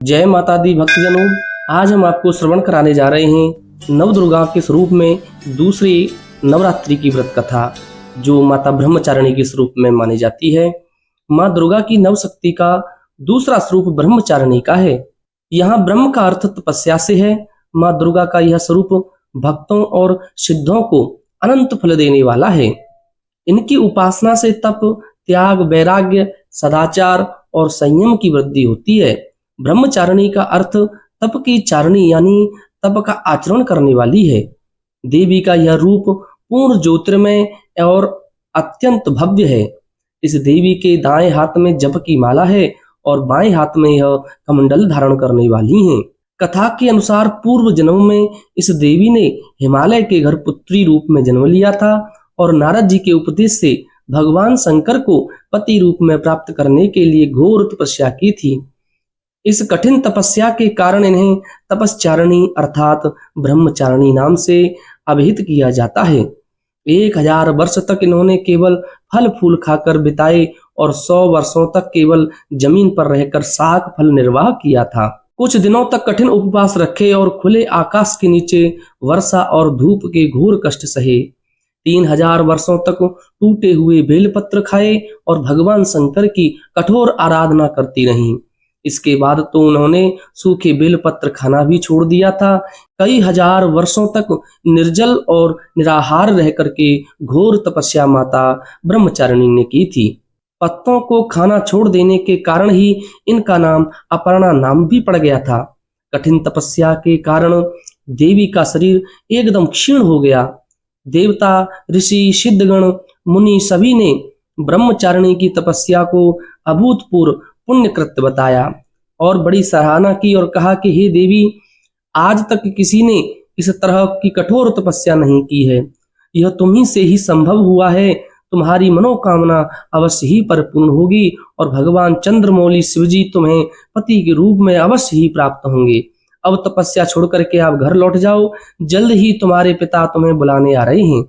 जय माता दी भक्तजनों, आज हम आपको श्रवण कराने जा रहे हैं नवदुर्गा के स्वरूप में दूसरी नवरात्रि की व्रत कथा, जो माता ब्रह्मचारिणी के स्वरूप में मानी जाती है। माँ दुर्गा की नव शक्ति का दूसरा स्वरूप ब्रह्मचारिणी का है। यहाँ ब्रह्म का अर्थ तपस्या से है। माँ दुर्गा का यह स्वरूप भक्तों और सिद्धों को अनंत फल देने वाला है। इनकी उपासना से तप, त्याग, वैराग्य, सदाचार और संयम की वृद्धि होती है। ब्रह्मचारिणी का अर्थ तप की चारिणी यानी तप का आचरण करने वाली है। देवी का यह रूप पूर्ण ज्योतिर्मय और अत्यंत भव्य है। इस देवी के दाएं हाथ में जप की माला है और बाएं हाथ में यह कमंडल धारण करने वाली हैं। कथा के अनुसार पूर्व जन्म में इस देवी ने हिमालय के घर पुत्री रूप में जन्म लिया था और नारद जी के उपदेश से भगवान शंकर को पति रूप में प्राप्त करने के लिए घोर तपस्या की थी। इस कठिन तपस्या के कारण इन्हें तपस्चारिणी अर्थात ब्रह्मचारिणी नाम से अभिहित किया जाता है। 1000 वर्ष तक इन्होंने केवल फल फूल खाकर बिताए और 100 वर्षों तक केवल जमीन पर रहकर शाक फल निर्वाह किया था। कुछ दिनों तक कठिन उपवास रखे और खुले आकाश के नीचे वर्षा और धूप के घोर कष्ट सहे। 3000 वर्षों तक टूटे हुए बेलपत्र खाए और भगवान शंकर की कठोर आराधना करती रहीं। इसके बाद तो उन्होंने सूखे बेलपत्र खाना भी छोड़ दिया था। कई हजार वर्षों तक निर्जल और निराहार रह करके घोर तपस्या माता ब्रह्मचारिणी ने की थी। पत्तों को खाना छोड़ देने के कारण ही इनका नाम अपर्णा नाम भी पड़ गया था। कठिन तपस्या के कारण देवी का शरीर एकदम क्षीण हो गया। देवता, ऋषि, सिद्धगण, मुनि सभी ने ब्रह्मचारिणी की तपस्या को अभूतपूर्व पुण्य कृत्य बताया और बड़ी सराहना की और कहा कि हे देवी, आज तक किसी ने इस तरह की कठोर तपस्या नहीं की है। यह तुम्ही से ही संभव हुआ है। तुम्हारी मनोकामना अवश्य ही परिपूर्ण होगी और भगवान चंद्रमौली शिवजी तुम्हें पति के रूप में अवश्य ही प्राप्त होंगे। अब तपस्या छोड़ करके आप घर लौट जाओ, जल्द ही तुम्हारे पिता तुम्हें बुलाने आ रहे हैं।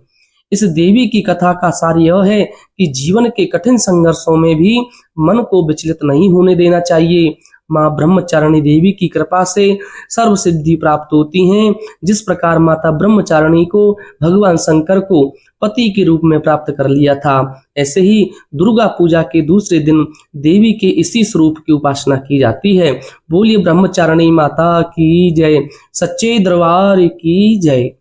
इस देवी की कथा का सार यह है कि जीवन के कठिन संघर्षों में भी मन को विचलित नहीं होने देना चाहिए। माँ ब्रह्मचारिणी देवी की कृपा से सर्व सिद्धि प्राप्त होती हैं। जिस प्रकार माता ब्रह्मचारिणी को भगवान शंकर को पति के रूप में प्राप्त कर लिया था, ऐसे ही दुर्गा पूजा के दूसरे दिन देवी के इसी स्वरूप की उपासना की जाती है। बोलिए ब्रह्मचारिणी माता की जय, सच्चे दरबार की जय।